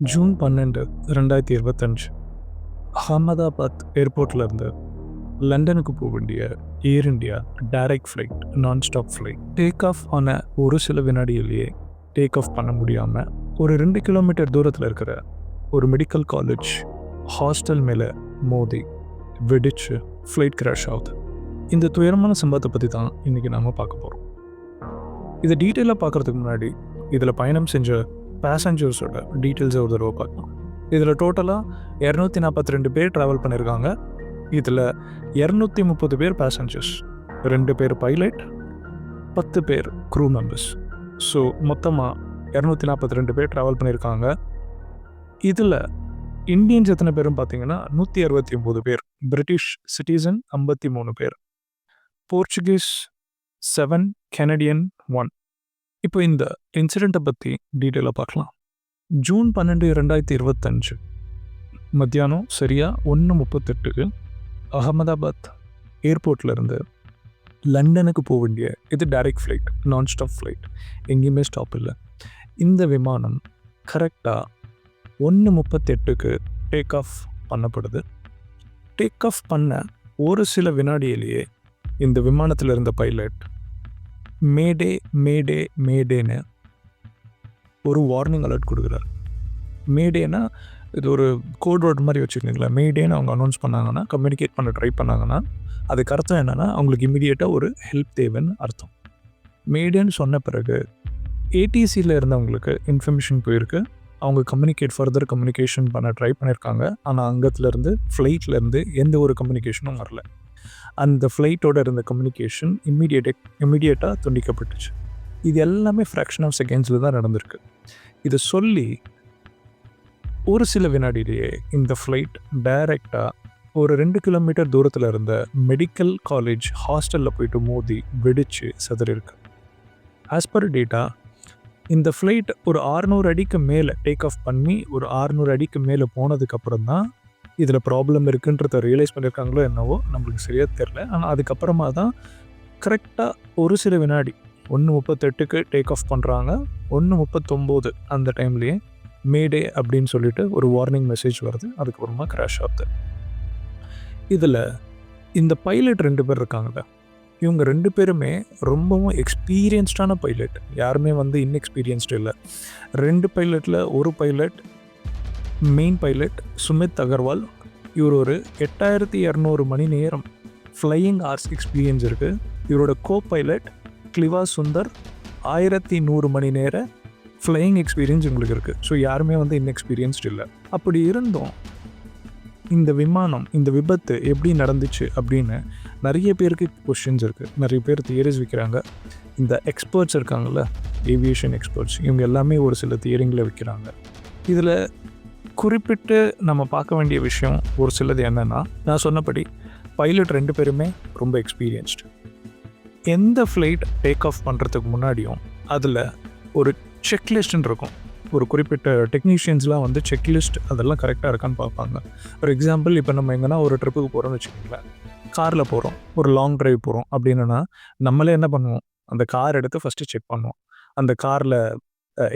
June 12, 2025 Ahmedabad ஏர்போர்ட்லேருந்து லண்டனுக்கு போக வேண்டிய ஏர் இந்தியா டைரக்ட் ஃப்ளைட் நான் ஸ்டாப் ஃப்ளைட் டேக் ஆஃப் ஆன ஒரு சில வினாடியிலேயே டேக் ஆஃப் பண்ண முடியாமல் ஒரு 2 கிலோமீட்டர் தூரத்தில் இருக்கிற ஒரு மெடிக்கல் காலேஜ் ஹாஸ்டல் மேலே மோதி வெடிச்சு ஃப்ளைட் கிராஷ் ஆகுது. இந்த துயரமான சம்பவத்தை பற்றி தான் இன்றைக்கி நாம் பார்க்க போகிறோம். இதை டீட்டெயிலாக பார்க்குறதுக்கு முன்னாடி இதில் பயணம் செஞ்ச பேசஞ்சர்ஸோட டீட்டெயில்ஸை ஒரு தடவை பார்க்கலாம். இதில் டோட்டலாக 242 பேர் ட்ராவல் பண்ணியிருக்காங்க. இதில் 230 பேர் பேசஞ்சர்ஸ், 2 பேர் பைலட், 10 பேர் க்ரூ மெம்பர்ஸ். ஸோ மொத்தமாக 242 பேர் ட்ராவல் பண்ணியிருக்காங்க. இதில் இந்தியன்ஸ் எத்தனை பேரும் பார்த்தீங்கன்னா 169 பேர், பிரிட்டிஷ் சிட்டிசன் 53 பேர், போர்ச்சுகீஸ் 7, கெனடியன் 1. இப்போ இந்த இன்சிடெண்ட்டை பற்றி டீட்டெயிலாக பார்க்கலாம். ஜூன் 12, 2025 மத்தியானம் சரியாக 1:38 அகமதாபாத் ஏர்போர்ட்லேருந்து லண்டனுக்கு போக வேண்டிய இது டைரக்ட் ஃப்ளைட், நான் ஸ்டாப் ஃப்ளைட், எங்கேயுமே ஸ்டாப் இல்லை. இந்த விமானம் கரெக்டாக 1:38க்கு டேக் ஆஃப் பண்ணப்படுது. டேக் ஆஃப் பண்ண ஒரு சில வினாடியிலேயே இந்த விமானத்தில் இருந்த பைலட் மேடே மேடே மேடேன்னு ஒரு வார்னிங் அலர்ட் கொடுக்குறாரு. மேடேனா இது ஒரு கோட் வேர்ட் மாதிரி வச்சுருக்கீங்களா. மேடேன்னு அவங்க அனௌன்ஸ் பண்ணாங்கன்னா, கம்யூனிகேட் பண்ண ட்ரை பண்ணாங்கன்னா, அதுக்கு அர்த்தம் என்னென்னா அவங்களுக்கு இமீடியட்டாக ஒரு ஹெல்ப் தேவைன்னு அர்த்தம். மேடேன்னு சொன்ன பிறகு ஏடிசியில் இருந்தவங்களுக்கு இன்ஃபர்மேஷன் போயிருக்கு. அவங்க ஃபர்தர் கம்யூனிகேஷன் பண்ண ட்ரை பண்ணியிருக்காங்க. ஆனால் அங்கத்துலேருந்து ஃப்ளைட்லேருந்து எந்த ஒரு கம்யூனிகேஷனும் வரல. அந்த ஃப்ளைட்டோட இருந்த கம்யூனிகேஷன் இம்மிடியேட்டாக துண்டிக்கப்பட்டுச்சு. இது எல்லாமே ஃப்ராக்ஷன் ஆஃப் செகண்ட்ஸில் தான் நடந்திருக்கு. இதை சொல்லி ஒரு சில வினாடியிலேயே இந்த ஃப்ளைட் டைரெக்டாக ஒரு 2 கிலோமீட்டர் தூரத்தில் இருந்த மெடிக்கல் காலேஜ் ஹாஸ்டலில் போயிட்டு மோதி வெடிச்சு சிதறிருக்கு. ஆஸ் பர் டேட்டா இந்த ஃப்ளைட் ஒரு 600 அடிக்கு மேலே டேக் ஆஃப் பண்ணி ஒரு 600 அடிக்கு மேலே போனதுக்கப்புறம் தான் இதில் ப்ராப்ளம் இருக்குன்றத ரியலைஸ் பண்ணியிருக்காங்களோ என்னவோ நம்மளுக்கு சரியாக தெரில. ஆனால் அதுக்கப்புறமா தான் கரெக்டாக ஒரு சில வினாடி 1:38க்கு டேக் ஆஃப் பண்ணுறாங்க. 1:39 அந்த டைம்லேயே மேடே அப்படின்னு சொல்லிட்டு ஒரு வார்னிங் மெசேஜ் வருது. அதுக்கப்புறமா கிராஷ் ஆகுது. இதில் இந்த பைலட் 2 பேர் இருக்காங்கல்ல, இவங்க 2 பேருமே ரொம்பவும் எக்ஸ்பீரியன்ஸ்டான பைலட். யாருமே இன்எக்ஸ்பீரியன்ஸ்டு இல்லை. 2 பைலட்டில் ஒரு pilot main pilot Sumit Agarwal. இவர் ஒரு 8200 மணி நேரம் ஃப்ளையிங் ஆர்ஸ் எக்ஸ்பீரியன்ஸ் இருக்குது. இவரோட கோ பைலட் கிளிவா சுந்தர் 1100 மணி நேர ஃப்ளையிங் எக்ஸ்பீரியன்ஸ் இவங்களுக்கு இருக்குது. ஸோ யாருமே இன்எக்ஸ்பீரியன்ஸ்டு இல்லை. அப்படி இருந்தும் இந்த விமானம், இந்த விபத்து எப்படி நடந்துச்சு அப்படின்னு நிறைய பேருக்கு கொஸ்டின்ஸ் இருக்குது. நிறைய பேர் தியரிஸ் வைக்கிறாங்க. இந்த எக்ஸ்பர்ட்ஸ் இருக்காங்கள்ல, ஏவியேஷன் எக்ஸ்பர்ட்ஸ், இவங்க எல்லாமே ஒரு சில தியரிங்களை வைக்கிறாங்க. இதில் குறிப்பிட்டு நம்ம பார்க்க வேண்டிய விஷயம் ஒரு சிலது என்னென்னா, நான் சொன்னபடி பைலட் 2 பேருமே ரொம்ப எக்ஸ்பீரியன்ஸ்டு. எந்த ஃப்ளைட் டேக் ஆஃப் பண்ணுறதுக்கு முன்னாடியும் அதில் ஒரு செக்லிஸ்ட்னு இருக்கும். ஒரு குறிப்பிட்ட டெக்னீஷியன்ஸ்லாம் செக்லிஸ்ட் அதெல்லாம் கரெக்டாக இருக்கான்னு பார்ப்பாங்க. ஃபார் எக்ஸாம்பிள், இப்போ நம்ம எங்கன்னா ஒரு ட்ரிப்புக்கு போகிறோம்னு வச்சுக்கோங்களேன். காரில் போகிறோம், ஒரு லாங் ட்ரைவ் போகிறோம் அப்படின்னா நம்மளே என்ன பண்ணுவோம், அந்த கார் எடுத்து ஃபஸ்ட்டு செக் பண்ணுவோம். அந்த காரில்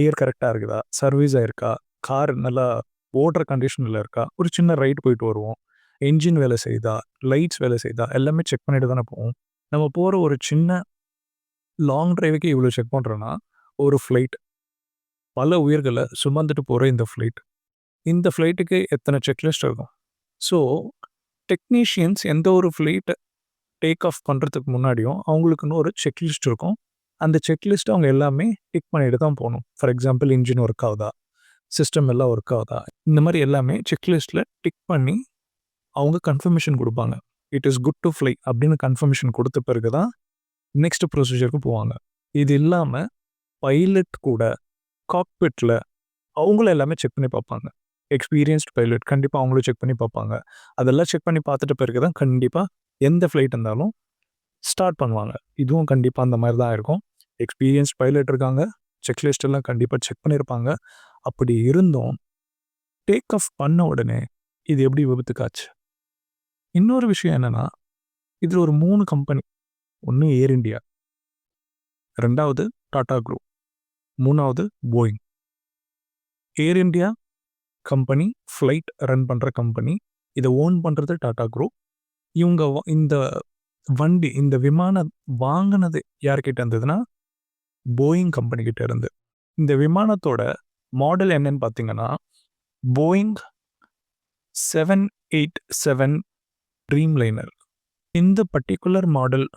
ஏர் கரெக்டாக இருக்குதா, சர்வீஸ் ஆகிருக்கா, கார் நல்லா ஓடுற கண்டிஷனில் இருக்கா, ஒரு சின்ன ரைட் போயிட்டு வருவோம், என்ஜின் வேலை செய்தா, லைட்ஸ் வேலை செய்தா, எல்லாமே செக் பண்ணிட்டு தானே போவோம். நம்ம போகிற ஒரு சின்ன லாங் ட்ரைவுக்கு இவ்வளோ செக் பண்ணுறோன்னா, ஒரு ஃப்ளைட் பல உயிர்களை சுமந்துட்டு போகிற இந்த ஃப்ளைட்டுக்கு எத்தனை செக்லிஸ்ட் இருக்கும். ஸோ டெக்னீஷியன்ஸ் எந்த ஒரு ஃப்ளைட்டை டேக் ஆஃப் பண்ணுறதுக்கு முன்னாடியும் அவங்களுக்குன்னு ஒரு செக்லிஸ்ட் இருக்கும். அந்த செக்லிஸ்ட்டை அவங்க எல்லாமே டிக் பண்ணிட்டு தான் போகணும். ஃபார் எக்ஸாம்பிள், இன்ஜின் ஒர்க் ஆகுதா, சிஸ்டம் எல்லாம் ஒர்க் ஆகுதா, இந்த மாதிரி எல்லாமே செக்லிஸ்ட்டில் டிக் பண்ணி அவங்க கன்ஃபர்மேஷன் கொடுப்பாங்க. It is good to fly அப்படின்னு கன்ஃபர்மேஷன் கொடுத்த பிறகு தான் நெக்ஸ்ட் ப்ரொசீஜருக்கு போவாங்க. இது இல்லாமல் பைலட் கூட காக்பிட்டில் அவங்களும் எல்லாமே செக் பண்ணி பார்ப்பாங்க. எக்ஸ்பீரியன்ஸ்டு பைலட் கண்டிப்பாக அவங்களும் செக் பண்ணி பார்ப்பாங்க. அதெல்லாம் செக் பண்ணி பார்த்துட்ட பிறகு தான் கண்டிப்பாக எந்த ஃப்ளைட் இருந்தாலும் ஸ்டார்ட் பண்ணுவாங்க. இதுவும் கண்டிப்பாக அந்த மாதிரி தான் இருக்கும். எக்ஸ்பீரியன்ஸ்ட் பைலட் இருக்காங்க, செக்லிஸ்ட் எல்லாம் கண்டிப்பாக செக் பண்ணியிருப்பாங்க. அப்படி இருந்தும் டேக் ஆஃப் பண்ண உடனே இது எப்படி விபத்துக்காச்சு. இன்னொரு விஷயம் என்னென்னா, இதில் ஒரு 3 கம்பெனி. ஒன்று ஏர் இண்டியா, 2வது டாடா குரூப், 3வது போயிங். ஏர் இண்டியா கம்பெனி, ஃப்ளைட் ரன் பண்ணுற கம்பெனி. இதை ஓன் பண்ணுறது டாடா குரூப். இவங்க இந்த வண்டி, இந்த விமானம் வாங்கினது யார்கிட்ட இருந்ததுன்னா போயிங் கம்பெனி கிட்ட இருந்து. இந்த விமானத்தோட மாடல் என்னன்னு பார்த்தீங்கன்னா போயிங் 787 ட்ரீம் லைனர். இந்த பர்டிகுலர் மாடல்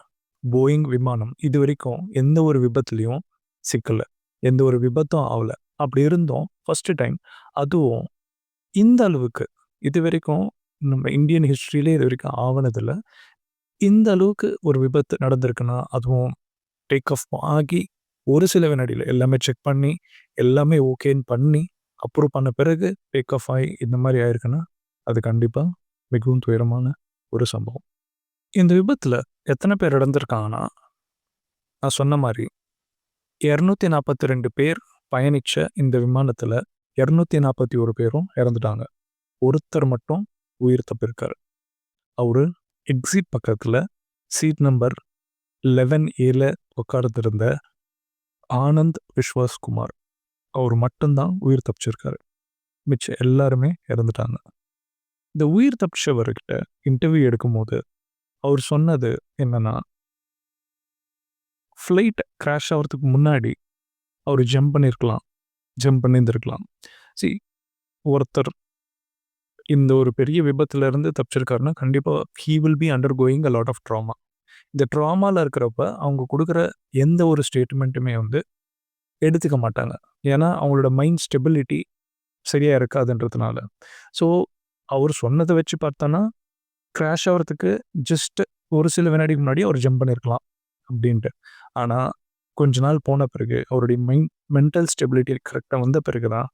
போயிங் விமானம் இது வரைக்கும் எந்த ஒரு விபத்துலையும் சிக்கலை, எந்த ஒரு விபத்தும் ஆகலை. அப்படி இருந்தோம் ஃபஸ்ட்டு டைம். அதுவும் இந்த அளவுக்கு இது வரைக்கும் நம்ம இந்தியன் ஹிஸ்ட்ரியிலே இது வரைக்கும் ஆவனதில்லை. இந்த அளவுக்கு ஒரு விபத்து நடந்திருக்குன்னா, அதுவும் டேக் ஆஃப் ஆகி ஒரு சில வினாடியில் எல்லாமே செக் பண்ணி எல்லாமே ஓகேன்னு பண்ணி அப்ரூவ் பண்ண பிறகு டேக் ஆஃப் ஆகி இந்த மாதிரி ஆயிருக்குன்னா அது கண்டிப்பாக மிகவும் துயரமான ஒரு சம்பவம். இந்த விபத்தில் எத்தனை பேர் இறந்துருக்காங்கன்னா, நான் சொன்ன மாதிரி 242 பேர் பயணித்த இந்த விமானத்தில் 241 பேரும் இறந்துட்டாங்க. ஒருத்தர் மட்டும் உயிர் தப்பிருக்காரு. அவரு எக்ஸிட் பக்கத்தில் சீட் நம்பர் 11A உட்கார்ந்திருந்த ஆனந்த் விஸ்வாஸ்குமார், அவர் மட்டும்தான் உயிர் தப்பிச்சிருக்காரு. மிச்சம் எல்லாருமே இறந்துட்டாங்க. இந்த உயிர் தப்பிச்சவர்கிட்ட இன்டர்வியூ எடுக்கும்போது அவர் சொன்னது என்னன்னா, ஃப்ளைட் கிராஷ் ஆகிறதுக்கு முன்னாடி அவர் ஜம்ப் பண்ணியிருந்திருக்கலாம். ஒருத்தர் இந்த ஒரு பெரிய விபத்துல இருந்து தப்பிச்சிருக்காருன்னா கண்டிப்பாக he will be undergoing a lot of trauma. இந்த ட்ராமாவில் இருக்கிறப்ப அவங்க கொடுக்குற எந்த ஒரு ஸ்டேட்மெண்ட்டுமே எடுத்துக்க மாட்டாங்க. ஏன்னா அவங்களோட மைண்ட் ஸ்டெபிலிட்டி சரியாக இருக்காதுன்றதுனால. ஸோ அவர் சொன்னதை வச்சு பார்த்தோன்னா கிராஷ் ஆகிறதுக்கு ஜஸ்ட் ஒரு சில வினாடிக்கு முன்னாடி அவர் ஜம்ப் பண்ணியிருக்கலாம் அப்படின்ட்டு. ஆனால் கொஞ்ச நாள் போன பிறகு அவருடைய மென்டல் ஸ்டெபிலிட்டி கரெக்டாக வந்த பிறகு தான்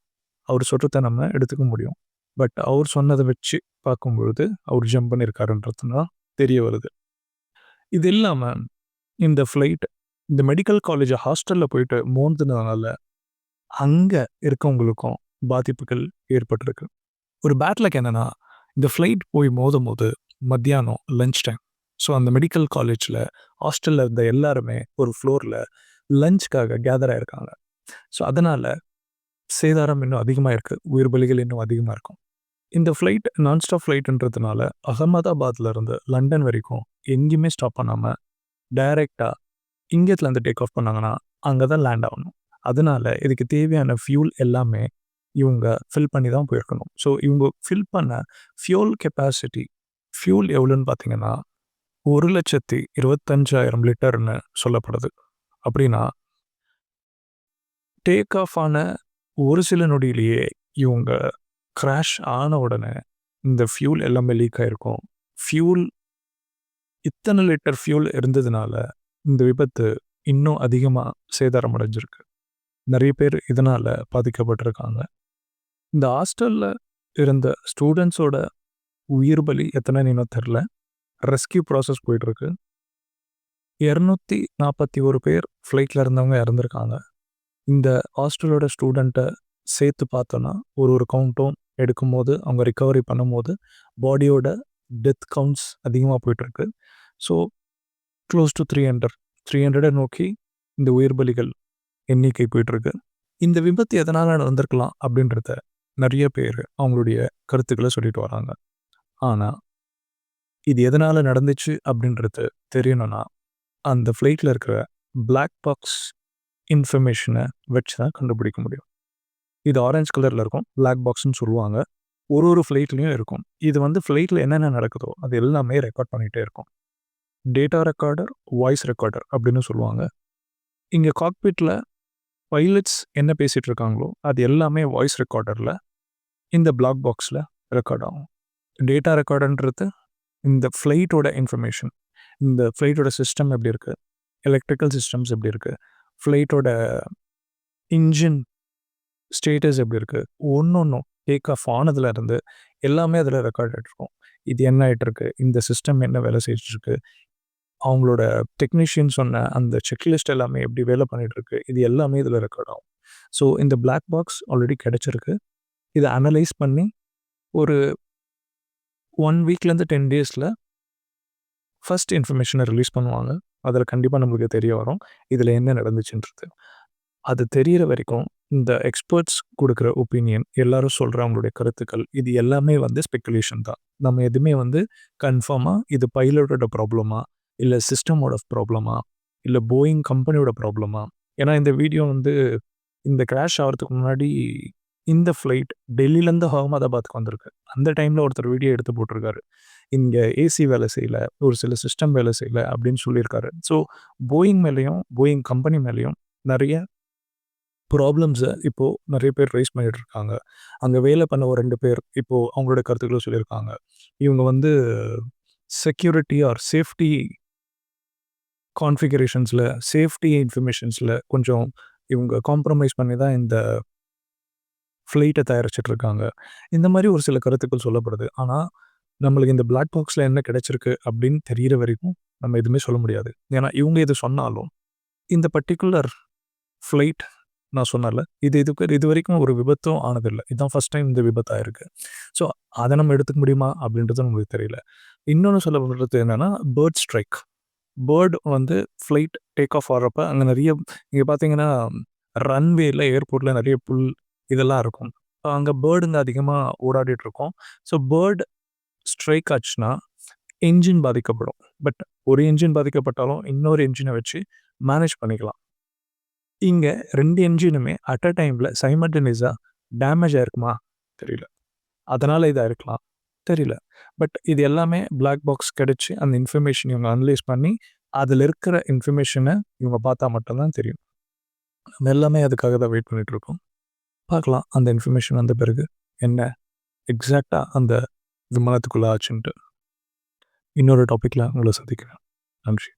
அவர் சொல்கிறத நம்ம எடுத்துக்க முடியும். பட் அவர் சொன்னதை வச்சு பார்க்கும்பொழுது அவர் ஜம்ப் பண்ணியிருக்காருன்றது தான் தெரிய வருது. இது இல்லாமல் இந்த ஃப்ளைட் இந்த மெடிக்கல் காலேஜ் ஹாஸ்டலில் போயிட்டு மோதுனதுனால அங்கே இருக்கவங்களுக்கும் பாதிப்புகள் ஏற்பட்டிருக்கு. ஒரு பேட் லக் என்னென்னா, இந்த ஃப்ளைட் போய் மோதும் போது மத்தியானம் லஞ்ச் டைம். ஸோ அந்த மெடிக்கல் காலேஜில் ஹாஸ்டலில் இருந்த எல்லாருமே ஒரு ஃப்ளோரில் லஞ்சுக்காக கேதர் ஆகிருக்காங்க. ஸோ அதனால் சேதாரம் இன்னும் அதிகமாக இருக்குது, உயிர் பலிகள் இன்னும் அதிகமாக இருக்கும். இந்த ஃப்ளைட் நான்ஸ்டாப் ஃப்ளைட்டுன்றதுனால அகமதாபாத்லேருந்து லண்டன் வரைக்கும் எங்கேயுமே ஸ்டாப் பண்ணாமல் டைரெக்டாக இங்கேருந்து டேக் ஆஃப் பண்ணாங்கன்னா அங்கே தான் லேண்ட் ஆகணும். அதனால இதுக்கு தேவையான ஃபியூல் எல்லாமே இவங்க ஃபில் பண்ணி தான் போயிருக்கணும். ஸோ இவங்க ஃபில் பண்ண ஃபியூல் எவ்வளோன்னு பார்த்தீங்கன்னா 1,25,000 லிட்டர்னு சொல்லப்படுது. அப்படின்னா டேக் ஆஃப் ஆன ஒரு சில நொடியிலேயே இவங்க கிராஷ் ஆன உடனே இந்த ஃபியூல் எல்லாமே லீக் ஆகிருக்கும். இத்தனை லிட்டர் ஃபியூல் இருந்ததுனால இந்த விபத்து இன்னும் அதிகமாக சேதாரம் அடைஞ்சிருக்கு. நிறைய பேர் இதனால் பாதிக்கப்பட்டிருக்காங்க. இந்த ஹாஸ்டலில் இருந்த ஸ்டூடெண்ட்ஸோட உயிர் பலி எத்தனைன்னு இன்னும் தெரில. ரெஸ்கியூ ப்ராசஸ் போயிட்டுருக்கு. 241 பேர் ஃப்ளைட்டில் இருந்தவங்க இறந்துருக்காங்க. இந்த ஹாஸ்டலோட ஸ்டூடெண்ட்டை சேர்த்து பார்த்தோன்னா ஒரு கவுண்ட்டும் எடுக்கும்போது அவங்க ரிகவரி பண்ணும்போது பாடியோட டெத் கவுண்ட்ஸ் அதிகமாக போயிட்டுருக்கு. ஸோ க்ளோஸ் டு 300 நோக்கி இந்த உயிர் பலிகள் எண்ணிக்கை போயிட்டுருக்கு. இந்த விபத்து எதனால் நடந்திருக்கலாம் அப்படின்றத நிறைய பேர் அவங்களுடைய கருத்துக்களை சொல்லிட்டு வராங்க. ஆனால் இது எதனால் நடந்துச்சு அப்படின்றது தெரியணும்னா அந்த ஃப்ளைட்டில் இருக்கிற பிளாக் பாக்ஸ் இன்ஃபர்மேஷனை வச்சு தான் கண்டுபிடிக்க முடியும். இது ஆரஞ்சு கலரில் இருக்கும், பிளாக் பாக்ஸ்ன்னு சொல்லுவாங்க. ஒரு ஃப்ளைட்லேயும் இருக்கும். இது ஃப்ளைட்டில் என்னென்ன நடக்குதோ அது எல்லாமே ரெக்கார்ட் பண்ணிகிட்டே இருக்கும். டேட்டா ரெக்கார்டர், வாய்ஸ் ரெக்கார்டர் அப்படின்னு சொல்லுவாங்க. இங்கே காக்பிட்டில் பைலட்ஸ் என்ன பேசிகிட்டு இருக்காங்களோ அது எல்லாமே வாய்ஸ் ரெக்கார்டரில் இந்த பிளாக் பாக்ஸில் ரெக்கார்ட் ஆகும். டேட்டா ரெக்கார்டன்றது இந்த ஃப்ளைட்டோட இன்ஃபர்மேஷன், இந்த ஃப்ளைட்டோட சிஸ்டம் எப்படி இருக்குது, எலக்ட்ரிக்கல் சிஸ்டம்ஸ் எப்படி இருக்குது, ஃப்ளைட்டோட இன்ஜின் ஸ்டேட்டஸ் எப்படி இருக்குது, ஒன்றும் டேக் ஆஃப் ஆனதுலேருந்து எல்லாமே அதில் ரெக்கார்ட் ஆகிட்ருக்கும். இது என்ன ஆகிட்டுருக்கு, இந்த சிஸ்டம் என்ன வேலை செஞ்சுட்ருக்கு, அவங்களோட டெக்னீஷியன் சொன்ன அந்த செக்லிஸ்ட் எல்லாமே எப்படி வேலை பண்ணிகிட்ருக்கு, இது எல்லாமே இதில் ரெக்கார்ட் ஆகும். ஸோ இந்த பிளாக் பாக்ஸ் ஆல்ரெடி கிடச்சிருக்கு. இதை அனலைஸ் பண்ணி ஒரு 1 வீக்லேருந்து 10 டேஸில் ஃபஸ்ட் இன்ஃபர்மேஷனை ரிலீஸ் பண்ணுவாங்க. அதில் கண்டிப்பாக நம்மளுக்கு தெரிய வரும் இதில் என்ன நடந்துச்சுன்றது. அது தெரிகிற வரைக்கும் இந்த எக்ஸ்பர்ட்ஸ் குடுக்குற ஒப்பீனியன், எல்லாரும் சொல்ற அவங்களுடைய கருத்துக்கள், இது எல்லாமே வந்து ஸ்பெக்குலேஷன் தான். நம்ம எதுவுமே வந்து கன்ஃபார்மா இது பைலட்டோட ப்ராப்ளமா? இல்ல சிஸ்டமோட ப்ராப்ளமா? இல்ல போயிங் கம்பெனியோட ப்ராப்ளமா? ஏன்னா இந்த வீடியோ வந்து இந்த கிராஷ் ஆவறதுக்கு முன்னாடி இந்த ஃப்ளைட் டெல்லிலேருந்து அகமதாபாத்துக்கு வந்திருக்கு. அந்த டைம்ல ஒருத்தர் வீடியோ எடுத்து போட்டிருக்காரு. இங்க ஏசி வேலை செய்யல, ஒரு சில சிஸ்டம் வேலை செய்யல அப்படின்னு சொல்லியிருக்காரு. ஸோ போயிங் மேலயும், போயிங் கம்பெனி மேலயும் நெறைய ப்ராப்ளம்ஸ இப்போ நெறைய பேர் ரைஸ் பண்ணிட்டு இருக்காங்க. அங்க வேலை பண்ண ஒரு 2 பேர் இப்போ அவங்களோட கருத்துக்கள சொல்லியிருக்காங்க. இவங்க வந்து செக்யூரிட்டி ஆர் சேஃப்டி கான்ஃபிகரேஷன்ஸ்ல, சேஃப்டி இன்ஃபர்மேஷன்ஸ்ல கொஞ்சம் இவங்க காம்ப்ரமைஸ் பண்ணி தான் இந்த ஃப்ளைட்ட தயாரிச்சுட்டு இருக்காங்க. இந்த மாரி ஒரு சில கருத்துக்கள் சொல்லப்படுது. ஆனா, நம்மளுக்கு இந்த பிளாக் பாக்ஸ்ல என்ன கிடைச்சிருக்கு அப்படின்னு தெரியிற வரைக்கும் நம்ம எதுவுமே சொல்ல முடியாது. ஏன்னா, இவங்க எது சொன்னாலும் இந்த பர்ட்டிகுலர் ஃப்ளைட் நான் சொன்னேன்ல, இதுவரைக்கும் ஒரு விபத்தும் ஆனதில்ல. இதான் ஃபர்ஸ்ட் டைம் இந்த விபத்து ஆயிருக்கு. ஸோ, அத நம்ம எடுத்துக்க முடியுமா? அப்படின்றது நமக்கு தெரியல. இன்னொன்னு சொல்லப்படுறது என்னன்னா, பேர்ட் ஸ்ட்ரைக். பேர்ட் வந்து ஃப்ளைட் டேக் ஆஃப் ஆகுறப்ப அங்க நெறைய இங்க பார்த்தீங்கன்னா, ரன்வேல ஏர்போர்ட்ல நெறைய புல் இதெல்லாம் இருக்கும். அங்க பேர்டுங்க அதிகமா ஓடாடிட்டு இருக்கும். ஸோ, பேர்ட் ஸ்ட்ரைக் ஆச்சுன்னா, என்ஜின் பாதிக்கப்படும். பட் ஒரு என்ஜின் பாதிக்கப்பட்டாலும், இன்னொரு என்ஜின வச்சு மேனேஜ் பண்ணிக்கலாம். இங்க 2 என்ஜினுமே அட் அ டைம்ல சைமல்டேனியஸா டேமேஜ் ஆயிருக்குமா? தெரியல. அதனால இதா இருக்கலாம். தெரியல. பட் இது எல்லாமே பிளாக் பாக்ஸ் கிடைச்சு, அந்த இன்ஃபர்மேஷன் இவங்க அனலைஸ் பண்ணி, அதுல இருக்கிற இன்ஃபர்மேஷன இவங்க பார்த்தா மட்டும் தான் தெரியும். நம்ம எல்லாமே அதுக்காக தான் வெயிட் பண்ணிட்டு இருக்கோம். பார்க்கலாம் அந்த இன்ஃபர்மேஷன் வந்த பிறகு என்ன எக்ஸாக்ட்டா அந்த விமானத்துக்குள்ள ஆச்சுன்ட்டு. இன்னொரு டாபிக்ல உங்கள சந்திக்கிறேன். நன்றி.